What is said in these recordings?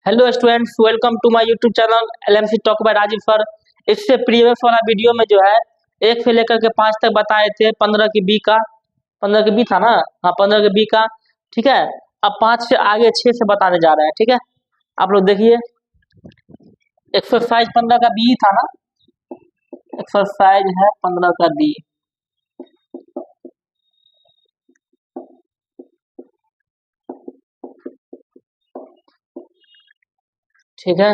Hello students, welcome to my YouTube channel LMC talk by Rajeev sir. इससे previous वाला video में जो है 1 से लेकर के 5 तक बताए थे। 15 की बी का 15 की बी था ना। हाँ, 15 की बी का। ठीक है, अब 5 से आगे 6 से बताने जा रहे हैं। ठीक है, आप लोग देखिए एक्सरसाइज 15 का बी था ना। एक्सरसाइज है 15 का बी। ठीक है,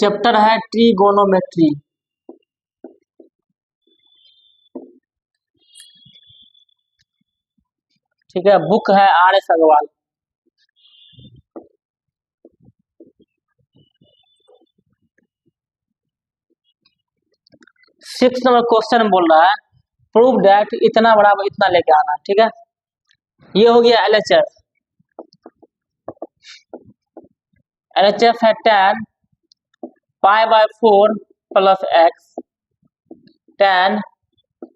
चैप्टर है ट्रिगोनोमेट्री। ठीक है, बुक है RS Agarwal. Six number question बोल रहा है प्रूव दैट इतना बराबर इतना लेके आना। ठीक है, ये हो गया LHS। LHS है tan π/4 plus x tan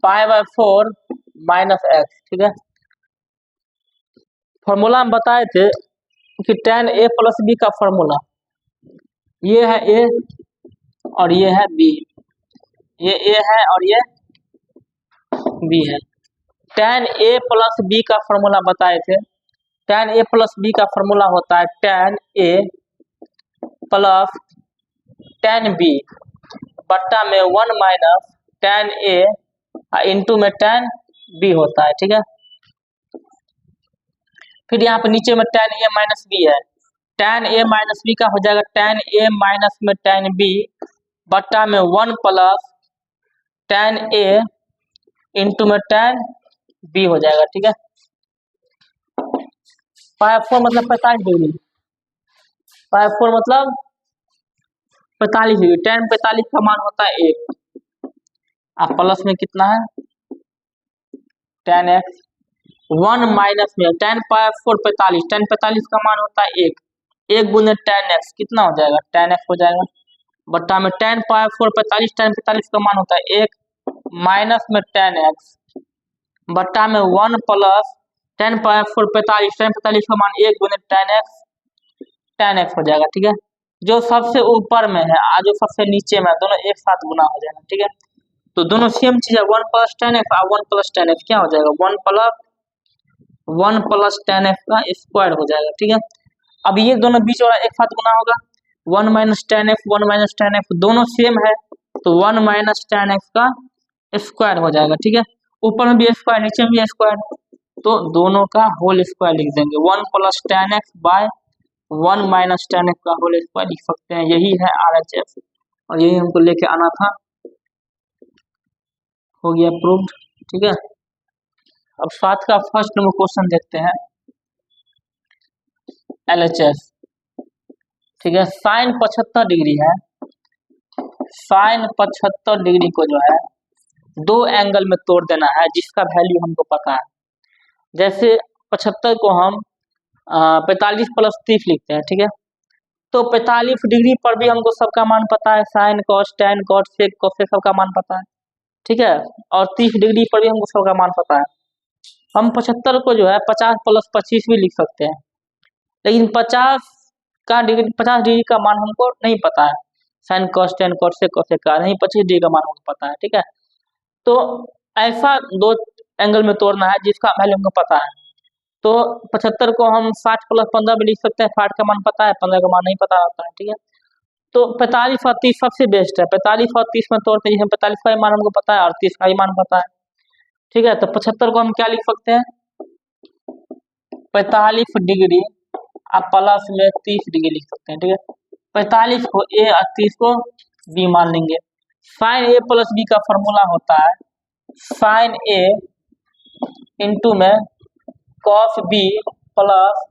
π/4 minus x। ठीक है, फॉर्मूला हम बताए थे कि tan a प्लस b का फॉर्मूला ये है a और ये है b। ये a है और ये b है। tan a प्लस b का फॉर्मूला बताए थे। tan a प्लस b का फॉर्मूला होता है tan a plus tan b बट्टा में 1 माइनस tan a इंटू में tan b होता है। ठीक है, फिर यहाँ पे नीचे में tan a माइनस b है। tan a माइनस b का हो जाएगा tan a माइनस में tan b बट्टा में 1 प्लस tan a इंटू में tan b हो जाएगा। ठीक है, π/4 मतलब 45 डिग्री। π/4 मतलब 45 डिग्री। tan 45 का मान होता है 1। आप प्लस में कितना है tan x 1 माइनस में tan π/4 45। tan 45 का मान होता है 1। 1 गुने tan x कितना हो जाएगा tan x हो जाएगा बट्टा में tan π/4 45। tan 45 का मान होता है 1 माइनस में tan x बट्टा में 1 प्लस tan π/4 45। tan 45 का मान 1 गुने tan x हो जाएगा। ठीक है, जो सबसे ऊपर में है जो सबसे नीचे में है दोनों एक साथ गुना हो जाएगा। ठीक है, तो दोनों सेम चीज है। 1 प्लस tan x और 1 प्लस tan x क्या हो जाएगा 1 प्लस tan x का स्क्वायर हो जाएगा। ठीक है, अब ये दोनों बीच वाला एक साथ गुना होगा। 1 minus tan x 1 minus tan x दोनों सेम है तो 1 माइनस tan x का स्क्वायर हो जाएगा। ठीक है, ऊपर में भी स्क्वायर नीचे में भी स्क्वायर तो दोनों का होल स्क्वायर लिख देंगे। 1 plus tan x by 1 minus tan x का होल स्क्वायर लिख सकते हैं। यही है RHS और यही हमको लेके आना था। हो गया प्रूव्ड। ठीक है, अब 7 का फर्स्ट नंबर क्वेश्चन देखते हैं LHS। ठीक है, साइन 75 डिग्री है। साइन 75 डिग्री को जो है 2 एंगल में तोड़ देना है जिसका वैल्यू हमको पता है। जैसे 75 को हम 45 प्लस 30 लिखते हैं। ठीक है, तो 45 डिग्री पर भी हमको सबका मान पता है। Sine cos tan cot sec cosec सबका मान पता है। ठीक है, और 30 डिग्री पर भी हमको सबका मान पता है। हम 75 को जो है 50 प्लस 25 भी लिख सकते हैं, लेकिन 50 डिग्री का मान हमको नहीं पता है। Sine cos tan cot sec cosec का नहीं 25 डिग्री का मान हमको पता है। ठीक है, तो ऐसा 2 एंगल में तोड़ना है जिसका वैल्यू हमको पता है। तो 75 को हम 60 प्लस 15 भी लिख सकते हैं। 60 का मान पता है, 15 का मान नहीं पता होता है। ठीक है, तो 45 और 30 सबसे बेस्ट है। 45 और 30 में तोड़ते हैं 45 का ही मान हमको पता है और 30 का ही मान पता है। ठीक है, तो 75 को हम क्या लिख सकते हैं 45 डिग्री आप प्लस में 30 डिग्री लिख सकते हैं। ठीक है, 45 को A और 30 को B मान लेंगे। साइन A प्लस B का फॉर्मूला होता है साइन A इंटू में cos B plus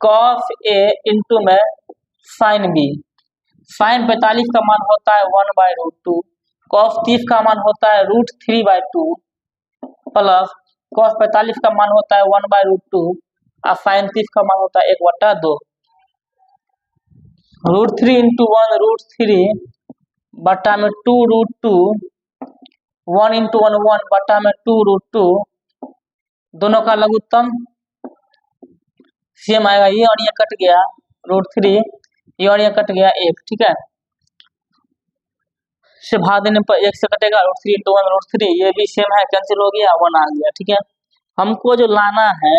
cos A into में साइन B। साइन 45 का मान होता है 1/√2। कॉस 30 का मान होता है √3/2 प्लस कॉस 45 का मान होता है 1/√2 और साइन 30 का मान होता है 1/2। √3 इंटू 1 √3 बट्टा में 2√2 1 इंटू 1 1 बट्टा में 2√2 दोनों का लघुत्तम सेम आएगा। ये और ये कट गया √3, ये और ये कट गया 1, ठीक है, से भाग देने पर 1 से कटेगा, √3 × 1 √3, ये भी सेम है, कैंसिल हो गया, 1 आ गया, ठीक है। हमको जो लाना है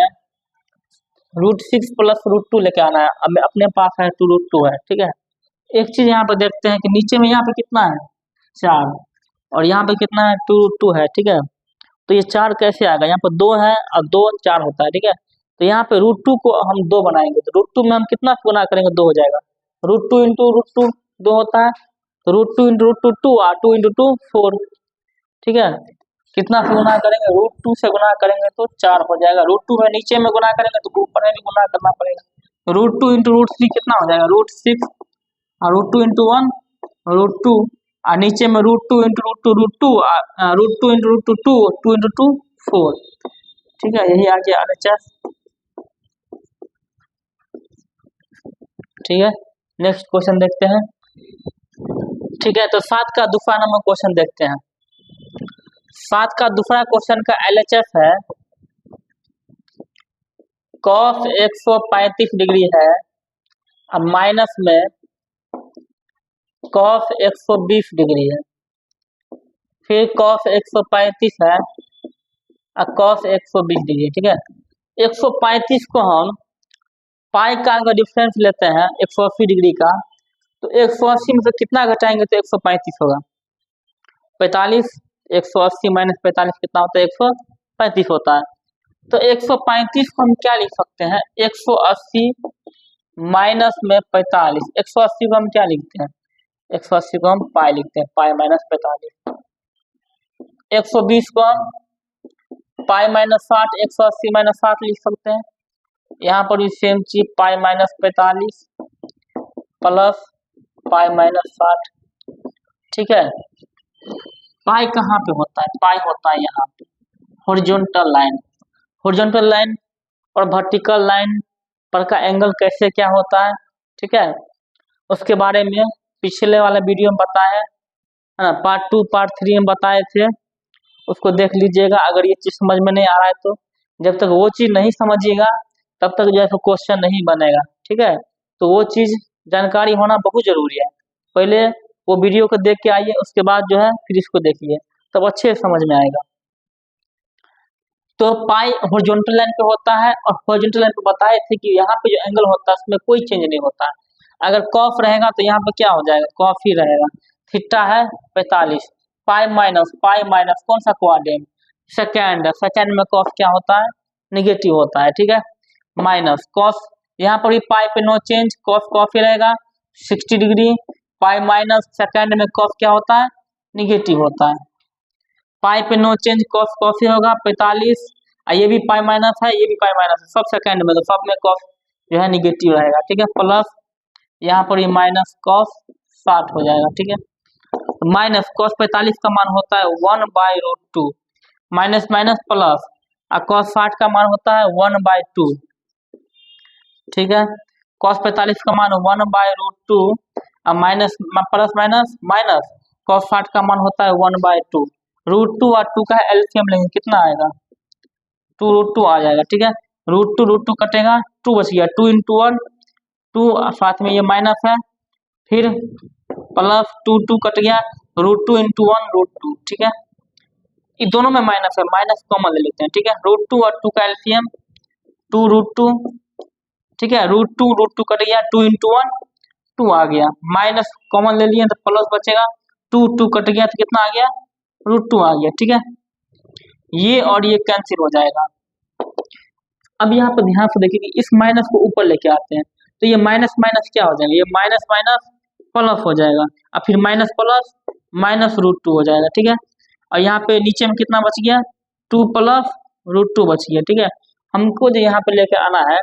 √6 + √2 लेके आना है। अब अपने पास है 2√2 है, ठीक है। एक चीज यहाँ पे देखते हैं कि नीचे में यहाँ पे कितना है 4 और यहाँ पे कितना है 2√2 है, ठीक है। तो ये 4 कैसे आएगा, यहाँ पर 2 है और 2 4 होता है, ठीक है। तो यहाँ पे √2 को हम 2 बनाएंगे, तो √2 में हम कितना गुना करेंगे, 2 हो जाएगा, √2 × √2 2 होता है, तो √2 × √2 2 और 2 × 2 4, ठीक है। कितना से गुना करेंगे, √2 से गुना करेंगे तो 4 हो जाएगा, √2 में नीचे में गुना करेंगे तो ऊपर में भी गुना करना पड़ेगा, √2 × √3 कितना हो जाएगा, √6 और √2 × 1 √2 और नीचे में √2 × √2 √2 √2 × √2 2 2 × 2 4, ठीक है। यही आ गया RHS, ठीक है। नेक्स्ट क्वेश्चन देखते हैं, ठीक है। तो 7 का दूसरा नंबर क्वेश्चन देखते हैं। 7 का दूसरा क्वेश्चन का LHS है, cos 135 डिग्री है, अब माइनस में cos 120 डिग्री है, फिर cos 135 है और cos 120 डिग्री, ठीक है। 135 को हम पाई का अगर डिफरेंस लेते हैं 180 डिग्री का, तो 180 में से कितना घटाएंगे तो 135 होगा, 45, 180 - 45 कितना होता है, 135 होता है। तो 135 को हम क्या लिख सकते हैं, 180 माइनस में 45, 180 को हम क्या लिखते हैं, 180 को हम पाई लिखते हैं, पाई - 45, 120 को हम पाई - 60, 180 - 60 लिख सकते हैं। यहाँ पर भी सेम चीज, पाई - 45 प्लस पाई - 60, ठीक है। पाई कहाँ पे होता है, पाई होता है यहाँ पे हॉरिजॉन्टल लाइन, हॉरिजॉन्टल लाइन और वर्टिकल लाइन पर का एंगल कैसे क्या होता है, ठीक है। उसके बारे में पिछले वाला वीडियो में बताया है ना, पार्ट 2 पार्ट 3 में बताए थे, उसको देख लीजिएगा अगर ये चीज समझ में नहीं आ रहा है तो। जब तक वो चीज नहीं समझिएगा तब तक जो है क्वेश्चन नहीं बनेगा, ठीक है। तो वो चीज जानकारी होना बहुत जरूरी है, पहले वो वीडियो को देख के आइए, उसके बाद जो है फिर इसको देखिए, तब अच्छे समझ में आएगा। तो पाई हॉरिजॉन्टल लाइन पे होता है, और हॉरिजॉन्टल लाइन पे बताए थे कि यहाँ पे जो एंगल होता है उसमें कोई चेंज नहीं होता है। अगर कॉफ रहेगा तो यहाँ पे क्या हो जाएगा, कॉफ ही रहेगा। थीटा है 45, पाई माइनस कौन सा क्वाड्रेंट, सेकेंड, सेकेंड में कॉफ क्या होता है, निगेटिव होता है, ठीक है। माइनस कॉस, यहाँ पर भी पाई पे नो चेंज, कॉस कॉफ ही रहेगा 60 डिग्री, पाई माइनस सेकेंड में कॉफ क्या होता है, निगेटिव होता है, पाई पे नो चेंज, कॉस कॉफ ही होगा 45, ये भी पाई माइनस है, ये भी पाई माइनस है, सब सेकेंड में, तो सब में कॉस जो है निगेटिव रहेगा, ठीक है। प्लस यहाँ पर ये माइनस कॉस 60 हो जाएगा, ठीक है। माइनस कॉस 45 का मान होता है 1/√2, माइनस माइनस प्लस, और कॉस 60 का मान होता है 1/2, ठीक है। कॉस 45 का मान 1/√2 और minus plus minus minus, cos 60 का मान होता है 1/2, √2 और 2 का एलसीएम लेंगे कितना आएगा, 2√2 आ जाएगा, ठीक है। √2 कटेगा, 2 बच गया, 2 × 1 2, साथ में ये माइनस है, फिर प्लस 2 कट गया, √2 × 1 √2, ठीक है। ये दोनों में माइनस है, माइनस कॉमन ले लेते हैं, ठीक है। √2 और 2 का एलसीएम 2√2, ठीक है। √2 कट गया, 2 × 1 2 आ गया, माइनस कॉमन ले लिए तो प्लस बचेगा, 2 कट गया तो कितना आ गया, √2 आ गया, ठीक है। ये और ये कैंसिल हो जाएगा। अब यहाँ पर ध्यान से देखिए कि इस माइनस को ऊपर लेके आते हैं, तो ये माइनस माइनस क्या हो जाएगा, ये माइनस माइनस प्लस हो जाएगा, और फिर माइनस प्लस माइनस √2 हो जाएगा, ठीक है। और यहाँ पे नीचे में कितना बच गया, 2 + √2 बच गया, ठीक है। हमको जो यहाँ पे लेके आना है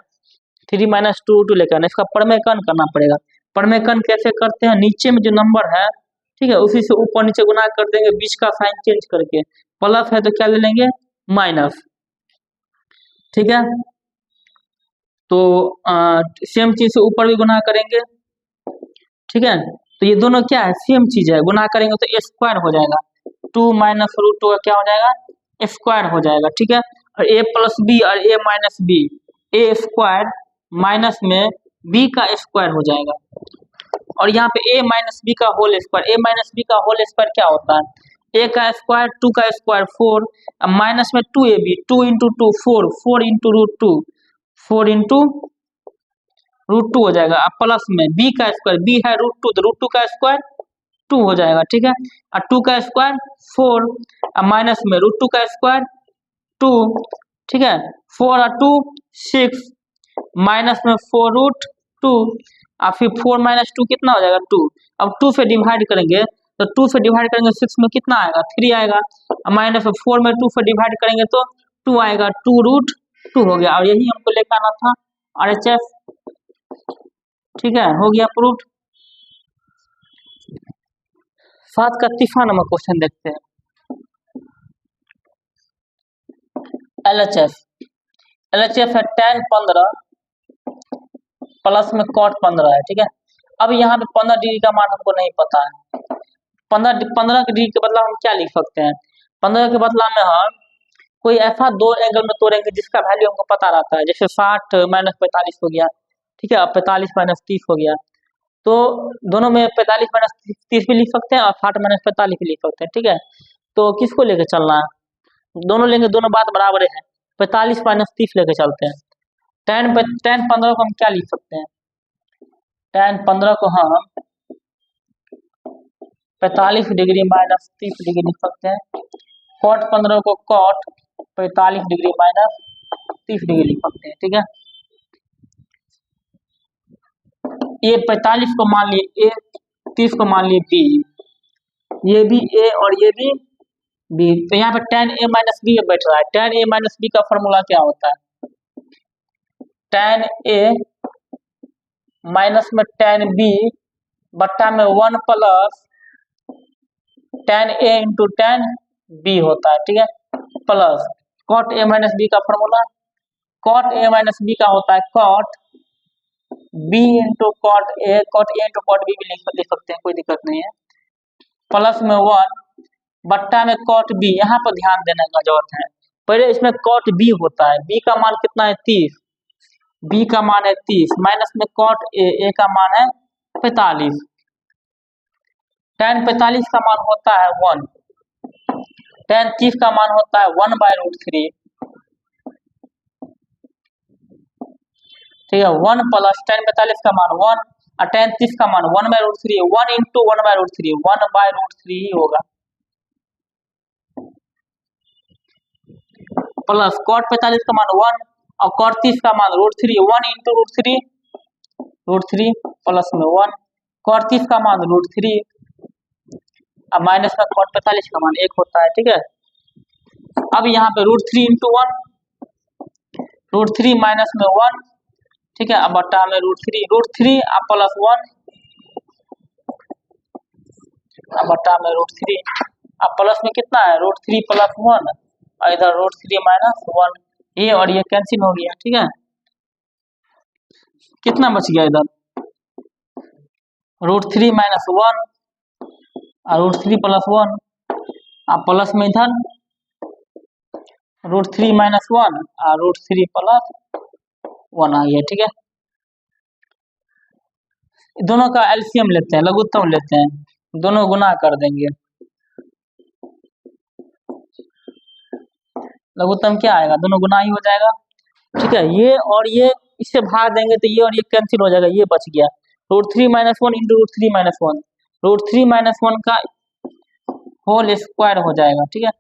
3 - 2 लेके आना, इसका परमेकन करना पड़ेगा। परमेकन कैसे करते हैं, नीचे में जो नंबर है, ठीक है, उसी से ऊपर नीचे गुना कर देंगे, बीच का साइन चेंज करके, प्लस है तो क्या ले लेंगे, माइनस, ठीक है। तो सेम चीज से ऊपर भी गुना करेंगे, ठीक है। तो ये दोनों क्या है, सेम चीज है, गुना करेंगे तो ए स्क्वायर हो जाएगा, 2 - √2 क्या हो जाएगा, स्क्वायर हो जाएगा, ठीक है। और a + b और a - b, A square minus में बी का स्क्वायर हो जाएगा। और यहाँ पे ए माइनस बी का होल स्क्वायर, ए माइनस बी का होल स्क्वायर क्या होता है, ए का स्क्वायर, टू का स्क्वायर 4, माइनस में 2ab, 2 इंटू 2 4, 4 इंटू √2, 4 इंटू √2 हो जाएगा। अब प्लस में बी का स्क्वायर, बी है √2 तो √2 का स्क्वायर 2 हो जाएगा, ठीक है। और 2 का स्क्वायर 4, अब माइनस में √2 का स्क्वायर 2, ठीक है। 4 और 2 6, माइनस में 4√2, और फिर 4 माइनस 2 कितना हो जाएगा 2। अब 2 से डिवाइड करेंगे तो 2 से डिवाइड करेंगे 6 में कितना आएगा 3 आएगा, माइनस 4 में 2 से डिवाइड करेंगे तो 2 आएगा, 2√2 हो गया। और यही हमको लेकर आना था RHS, ठीक है, हो गया प्रूफ। 7 का तीसरा नंबर क्वेश्चन देखते हैं। LHF है tan 15 प्लस में cot 15 है, ठीक है। अब यहाँ पे 15 डिग्री का मान हमको नहीं पता है। 15 डिग्री के बदला हम क्या लिख सकते हैं, 15 के बदला में हम कोई ऐसा दो एंगल में तोड़ेंगे जिसका वैल्यू हमको पता रहता है, जैसे 60 माइनस 45 हो गया, ठीक है, अब 45 माइनस 30 हो गया। तो दोनों में 45 माइनस 30 भी लिख सकते हैं और 60 माइनस 45 भी लिख सकते हैं, ठीक है। तो किसको लेके चलना है, दोनों लेंगे, दोनों बात बराबर है, 45 माइनस 30 लेके चलते हैं। tan 15 को हम क्या लिख सकते हैं, tan 15 को हम 45 डिग्री माइनस 30 डिग्री लिख सकते हैं। cot 15 को cot 45 डिग्री माइनस 30 डिग्री लिख सकते हैं, ठीक है। ये 45 को मान लिए ए, 30 को मान लिए बी, ये भी ए और ये भी बी, तो यहाँ पे tan a माइनस बी बैठ रहा है। tan a माइनस बी का फॉर्मूला क्या होता है, tan a माइनस में tan b बट्टा में 1 plus tan a into tan b होता है, ठीक है, plus cot a minus b का formula, cot a minus b का होता है cot b into cot a into cot b भी लिख सकते हैं, कोई दिक्कत नहीं है, प्लस में 1 बट्टा में cot b। यहाँ पर ध्यान देने का जरूरत है, पहले इसमें cot b होता है, b का मान कितना है 30, b का मान है 30, माइनस में cot a का मान है 45, tan 45 का मान होता है 1, tan 30 का मान होता है 1/√3, ठीक है, 1 प्लस tan 45 का मान 1 और tan 30 का मान 1/√3, 1 इंटू 1/√3, 1/√3 ही होगा, प्लस cot 45 का मान 1 और cot 30 का मान √3, 1 इंटू √3 प्लस में 1, cot 30 का मान √3 अब माइनस में cot 45 का मान 1 होता है, ठीक है। अब यहाँ पे √3 इंटू 1, √3 माइनस में 1, ठीक है, अब बट्टा में √3 अब प्लस 1 अब बट्टा में √3, अब प्लस में कितना है √3 प्लस 1 और इधर √3 माइनस 1, ये और ये कैंसिल हो गया, ठीक है। कितना बच गया इधर √3 माइनस 1 और √3 प्लस 1, अब प्लस में इधर √3 माइनस 1 और √3 प्लस 1 आ गया, ठीक है। दोनों का एलसीएम लेते हैं, लघुत्तम लेते हैं, दोनों गुना कर देंगे, लघुत्तम क्या आएगा, दोनों गुना ही हो जाएगा, ठीक है। ये और ये इससे भाग देंगे तो ये और ये कैंसिल हो जाएगा, ये बच गया √3 माइनस 1 इंटू √3 माइनस 1, √3 माइनस 1 का होल स्क्वायर हो जाएगा, ठीक है,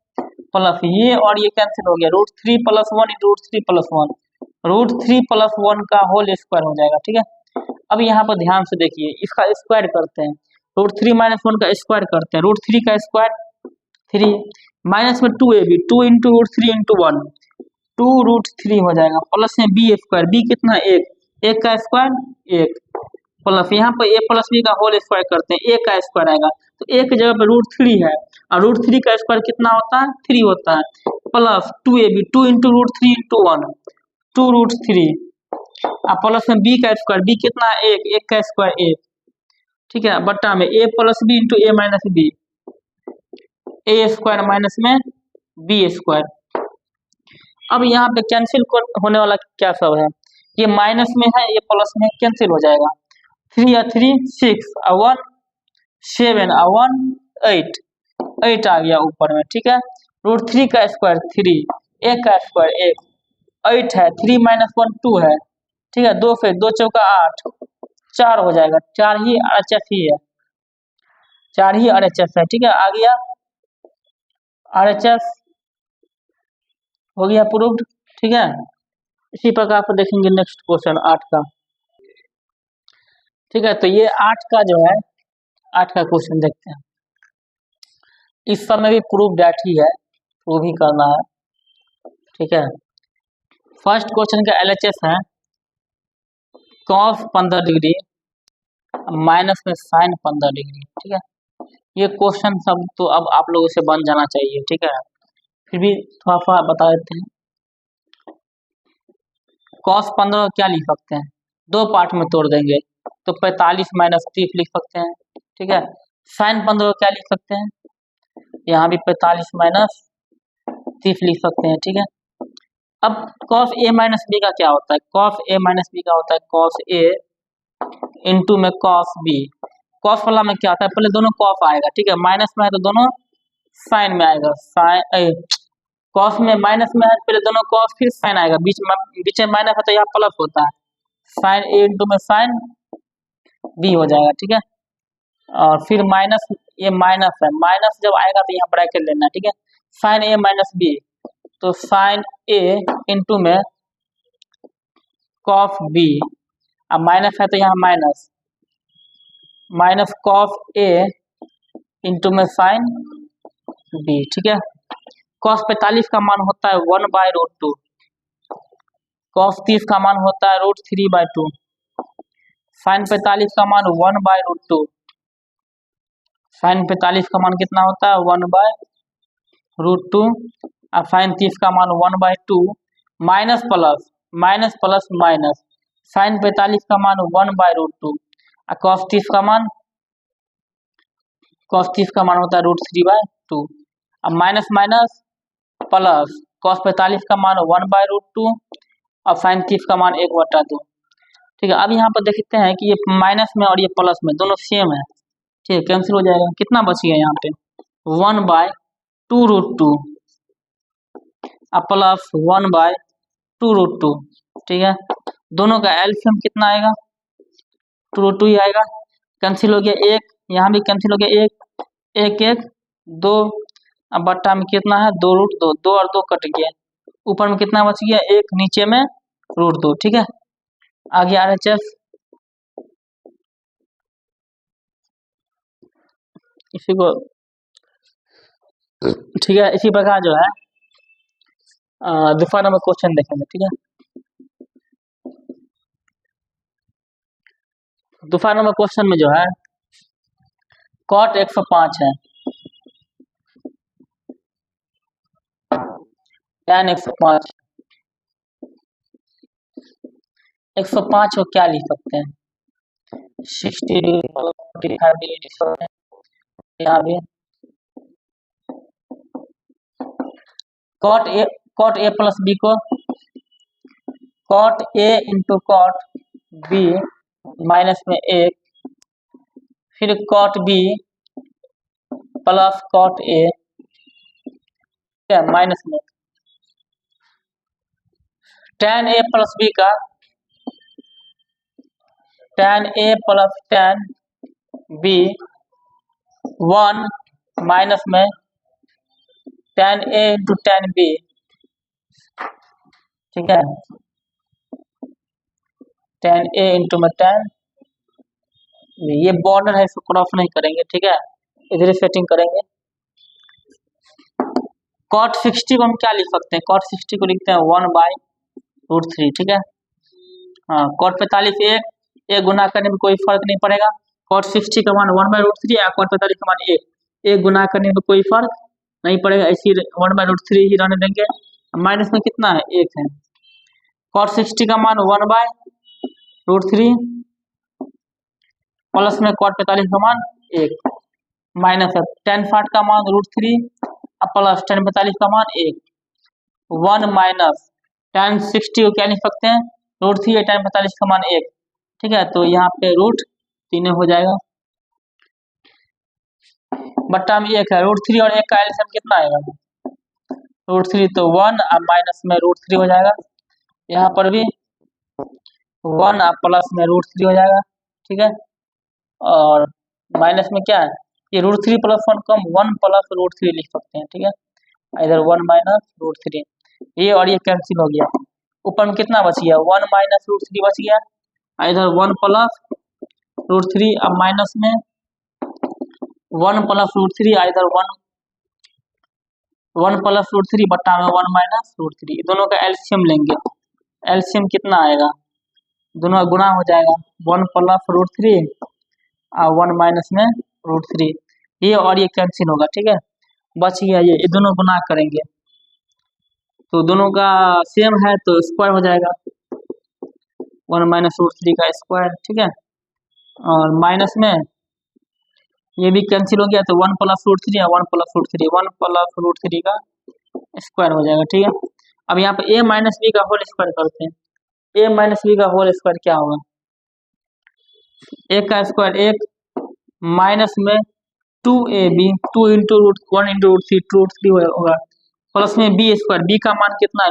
प्लस ये और ये कैंसिल हो गया √3 प्लस 1 इंटू √3 प्लस 1, √3 प्लस 1 का होल स्क्वायर हो जाएगा, ठीक है। अब यहाँ पर ध्यान से देखिए, इसका स्क्वायर करते हैं, √3 माइनस 1 का स्क्वायर करते हैं, √3 का स्क्वायर 3 माइनस में 2ab, 2 इंटू √3 इंटू 1, 2√3 हो जाएगा, प्लस में b स्क्वायर, b कितना 1 का स्क्वायर 1, प्लस यहाँ पर a प्लस b का होल स्क्वायर करते हैं, a का स्क्वायर आएगा, तो a की जगह पर √3 है और √3 का स्क्वायर कितना होता है 3 होता है, प्लस 2ab, 2 इंटू √3 इंटू 1, 2√3 और प्लस में b का स्क्वायर, b कितना 1 का स्क्वायर 1, ठीक है, बट्टा में a plus b into a minus b, a square minus में b स्क्वायर। अब यहाँ पे कैंसिल होने वाला क्या सब है, ये माइनस में है, ये प्लस में कैंसिल हो जाएगा। 3 या 3 6 और 1 7 और 1 8 8 आ गया ऊपर में, ठीक है। √3 का स्क्वायर 3, 1 का स्क्वायर 1, 8 है, 3 - 1 2 है, ठीक है। 2 फिर 2 चौका 8, 4 हो जाएगा। 4 ही RHS ही है, 4 ही RHS है, ठीक है। आ गया RHS, हो गया प्रूव्ड, ठीक है। इसी प्रकार आप देखेंगे नेक्स्ट क्वेश्चन 8 का, ठीक है। तो ये 8 का जो है 8 का क्वेश्चन देखते हैं। इस समय भी प्रूफ डेट ही है, वो भी करना है, ठीक है। फर्स्ट क्वेश्चन का LHS है cos 15 डिग्री माइनस में sin 15 डिग्री, ठीक है। ये क्वेश्चन सब तो अब आप लोगों से बन जाना चाहिए, ठीक है। फिर भी थोड़ा सा बता देते हैं। cos 15 क्या लिख सकते हैं, दो पार्ट में तोड़ देंगे तो 45 - 30 लिख सकते हैं, ठीक है। sin 15 क्या लिख सकते हैं, यहाँ भी 45 - 30 लिख सकते हैं, ठीक है। अब cos A - B का क्या होता है, cos A - B का होता है cos A इंटू में cos B। cos वाला में क्या होता है, पहले दोनों cos आएगा, ठीक है। माइनस में है तो दोनों sin में आएगा, cos में माइनस में है पहले दोनों cos फिर sin आएगा, बीच में माइनस है तो यहाँ प्लस होता है, sin A इंटू में sin B हो जाएगा, ठीक है। और फिर माइनस, ये माइनस है, माइनस जब आएगा तो यहाँ ब्रैकेट लेना है, ठीक है। sin A - B तो sin A इंटू में cos B, अब माइनस है तो यहाँ माइनस cos A इंटू में sin B, ठीक है। cos 45 का मान होता है 1/√2, cos 30 का मान होता है √3/2, sin 45 का मान 1/√2, sin 45 का मान कितना होता है 1/√2, और sin 30 का मान 1/2, minus plus minus plus minus, sin 45 का मान 1/√2 और cos 30 का मान होता है √3/2, अब माइनस माइनस प्लस, cos 45 का मान 1/√2 और sin 30 का मान 1/2, ठीक है। अब यहाँ पर देखते हैं कि ये माइनस में और ये प्लस में दोनों सेम है, ठीक है, कैंसिल हो जाएगा। कितना बच गया यहाँ पे 1/2√2 और प्लस 1/2√2, ठीक है। दोनों का एलसीएम कितना आएगा 2√2 ही आएगा, कैंसिल हो गया। एक यहाँ भी कैंसिल हो गया, एक 2, अब बट्टा में कितना है 2√2, 2 और 2 कट गया, ऊपर में कितना बच गया 1, नीचे में √2, ठीक है। आ गया RHS, इसी को, ठीक है। इसी प्रकार जो है दूसरा नंबर क्वेश्चन देखेंगे, ठीक है। दूसरा नंबर क्वेश्चन में जो है cot 105 है, tan 105, 105 को क्या लिख सकते हैं 60 डिग्री 45 डिग्री लिख सकते हैं, यहाँ भी cot A प्लस B को cot A into cot B minus में 1, फिर cot B plus cot A minus में tan A प्लस B का tan A plus tan B 1 minus में tan A into tan B, ठीक है। tan A into में tan B, ये border है इसको क्रॉस नहीं करेंगे, ठीक है, इधर सेटिंग करेंगे। cot 60 को हम क्या लिख सकते हैं, cot 60 को लिखते हैं 1/√3, ठीक है। हाँ, cot 45 एक गुना करने में कोई फर्क नहीं पड़ेगा, cot 60 का मान 1/√3 है, cot 45 का मान एक गुना करने में कोई फर्क नहीं पड़ेगा, इसी 1/√3 ही रहने देंगे। माइनस में कितना है 1 है, cot 60 का मान 1/√3 प्लस में cot 45 का मान 1 माइनस है tan 60 का मान √3 प्लस tan 45 का मान 1 माइनस tan 60 को क्या लिख सकते हैं रूट 3 या tan 45 का मान 1, ठीक है। तो यहाँ पे रूट 3 हो जाएगा, बट्टा में 1 है, रूट 3 और 1 का एलसीएम कितना आएगा, रूट 3 तो 1 और माइनस में रूट 3 हो जाएगा, यहाँ पर भी 1 और प्लस में रूट 3 हो जाएगा, ठीक है। और माइनस में क्या है, ये रूट 3 प्लस 1 कम 1 प्लस रूट 3 लिख सकते हैं, ठीक है। इधर 1 माइनस रूट 3, ये और ये कैंसिल हो गया, ऊपर में कितना बच गया, 1 माइनस रूट 3 बच गया, इधर 1 प्लस रूट 3, अब माइनस में 1 प्लस रूट 3, इधर 1 प्लस रूट 3 बट्टा में 1 माइनस रूट 3, दोनों का एलसीएम लेंगे, एलसीएम कितना आएगा, दोनों का गुणा हो जाएगा, 1 प्लस रूट 3 और 1 माइनस में रूट 3, ये और ये कैंसिल होगा, ठीक है। बच गया ये दोनों गुणा करेंगे तो दोनों का सेम है तो स्क्वायर हो जाएगा, 1 माइनस रूट 3 का स्क्वायर, ठीक है। और माइनस में ये भी कैंसिल हो गया तो 1 प्लस रूट 3 और 1 प्लस रूट 3, 1 प्लस रूट 3 का स्क्वायर हो जाएगा, ठीक है। अब यहाँ पे a माइनस बी का होल स्क्वायर करते हैं, a माइनस बी का होल स्क्वायर क्या होगा, एक का स्क्वायर 1 माइनस में 2ab, 2 into root 1 into root 3 होगा, प्लस में बी स्क्वायर, बी का मान कितना है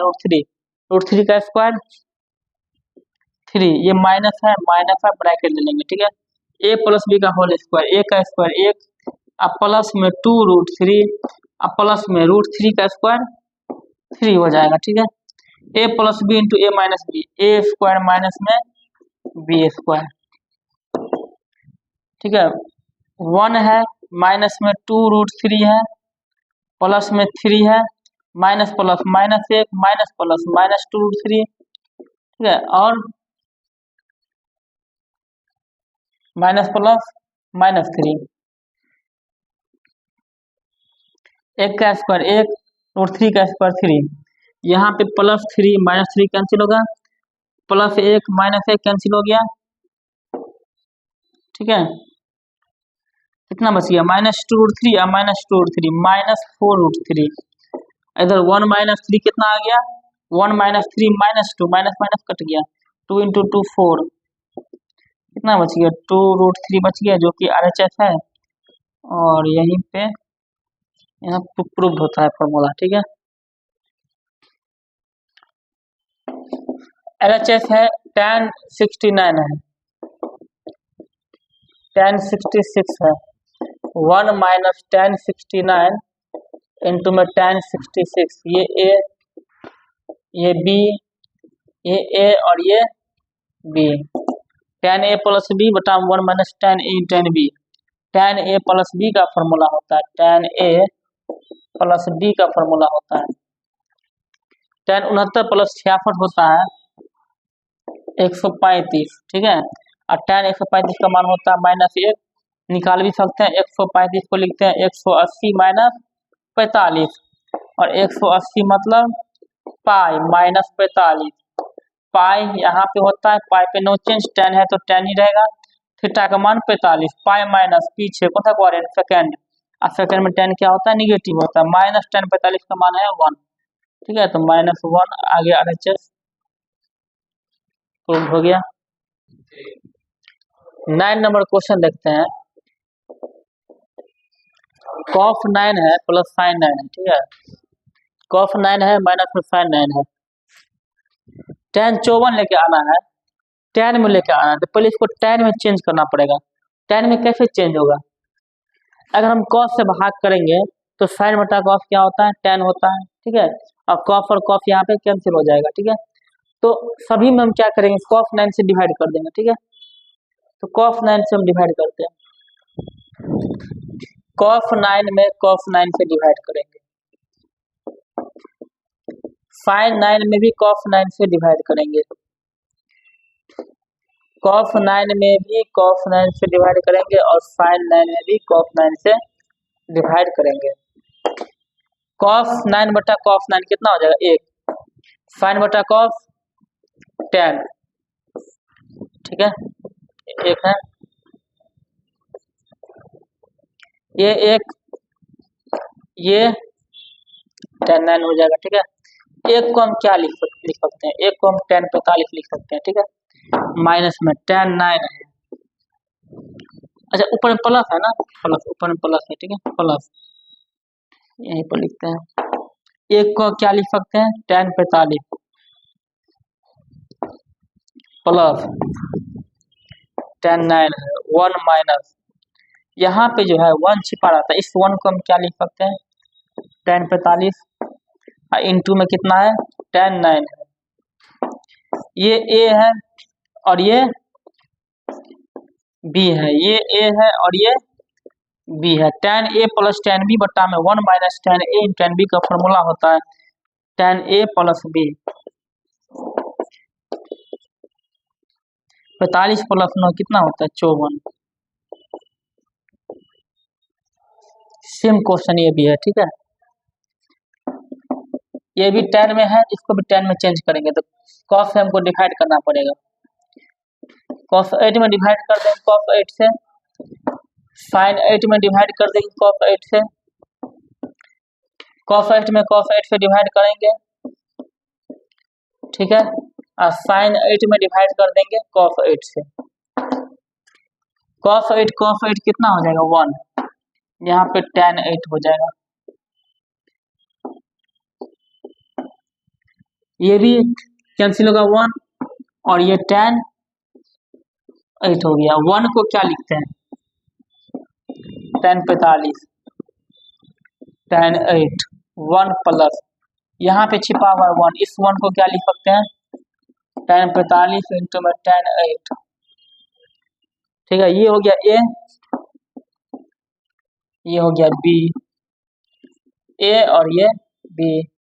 रूट 3 का स्क्वायर 3, ये माइनस है ब्रैकेट ले लेंगे, ठीक है। a प्लस बी का होल स्क्वायर, a का स्क्वायर 1 अब प्लस में 2 रूट 3 अब प्लस में रूट 3 का स्क्वायर 3 हो जाएगा, ठीक है। a plus B into A minus B, A square minus में बी स्क्वायर, ठीक है। 1 है माइनस में 2 रूट 3 है प्लस में 3 है, minus plus minus 1 minus plus minus 2 root 3, ठीक है। और माइनस प्लस माइनस 3, एक का स्क्वायर 1 रूट 3 का स्क्वायर 3, यहाँ पे +3 -3 कैंसिल होगा, +1 -1 कैंसिल हो गया, ठीक है। कितना बच गया, -2 रूट 3 और -2 रूट 3 -4 रूट 3, इधर 1 -3 कितना आ गया, 1 -3 -2 माइनस माइनस कट गया, 2 इंटू 2 4, कितना बच गया 2 रूट 3 बच गया, जो कि RHS है और यहीं पे यहाँ प्रूव होता है फॉर्मूला, ठीक है। LHS है tan 69 है, tan 66 है, 1 माइनस tan 69 इंटू में tan 66, ये A ये B ये A और ये B, tan A plus B बटा 1 minus tan A tan B, tan A plus B का फॉर्मूला होता है, tan A प्लस B का फॉर्मूला होता है, tan 69 प्लस 66 होता है 135, ठीक है। और tan 135 का मान होता है -1, निकाल भी सकते हैं, 135 को लिखते हैं 180 माइनस 45, और 180 मतलब पाई माइनस 45, पाई यहाँ पे होता है, पाई पे नो चेंज, tan है तो tan ही रहेगा, थीटा का मान 45, पाई माइनस पीछे कौन सा क्वाड्रेंट सेकेंड, और सेकेंड में tan क्या होता है, निगेटिव होता है, माइनस tan 45 का मान है 1, ठीक है। तो -1 आगे RHS प्रूव हो गया। 9 नंबर क्वेश्चन देखते हैं, कॉफ 9 है प्लस साइन 9 है, ठीक है। कॉफ 9 है माइनस में साइन 9 है, tan 54 लेके आना है, tan में लेके आना है, तो पहले इसको tan में चेंज करना पड़ेगा, tan में कैसे चेंज होगा, अगर हम cos से भाग करेंगे तो साइन बटा कॉस क्या होता है, tan होता है, ठीक है। और कॉफ और कॉफ यहाँ पे कैंसिल हो जाएगा, ठीक है। तो सभी में हम क्या करेंगे, कॉफ 9 से डिवाइड कर देंगे, ठीक है। तो कॉफ 9 से हम डिवाइड करते हैं, कॉफ 9 में कॉफ 9 से डिवाइड करेंगे, साइन 9 में भी कॉफ 9 से डिवाइड करेंगे, कॉफ 9 में भी कॉफ 9 से डिवाइड करेंगे, और साइन 9 में भी कॉफ 9 से डिवाइड करेंगे। कॉफ 9 बटा कॉफ 9 कितना हो जाएगा 1, साइन बटा कॉफ tan, ठीक है, 1 है, ये 1 ये tan 9 हो जाएगा, ठीक है। एक को हम क्या लिख सकते हैं, एक को हम tan 45 लिख सकते हैं, ठीक है। माइनस में tan 9 है, अच्छा ऊपर में प्लस है ना, प्लस ऊपर में प्लस है, ठीक है, प्लस यहीं पर लिखते हैं। एक को क्या लिख सकते हैं, tan 45 प्लस tan 9 है, 1 माइनस, यहाँ पे जो है 1 छिपा रहता है, इस 1 को हम क्या लिख सकते हैं, tan 45 इंटू में कितना है, tan 9 है। ये a है और ये b है, ये a है और ये b है। tan a plus tan b बट्टा में 1 minus tan a in tan b का फॉर्मूला होता है tan a plus b। 45 plus 9 कितना होता है, 54। सेम क्वेश्चन ये भी है, ठीक है। ये भी tan में है, इसको भी tan में चेंज करेंगे तो cos से हमको डिवाइड करना पड़ेगा, cos 8 में डिवाइड कर देंगे cos 8 से, sin 8 में डिवाइड कर देंगे cos 8 से, cos 8 में cos 8 से डिवाइड करेंगे, ठीक है, और sin 8 में डिवाइड कर देंगे cos 8 से। cos 8 कितना हो जाएगा, 1, यहाँ पे tan 8 हो जाएगा। ये भी कैंसिल होगा 1 और ये tan 8 हो गया। 1 को क्या लिखते हैं, tan 45 tan 8 1 प्लस, यहाँ पे छिपा हुआ 1, इस 1 को क्या लिख सकते हैं, tan 45 इंटू में tan 8, ठीक है। ये हो गया a, ये हो गया b, a और ये b,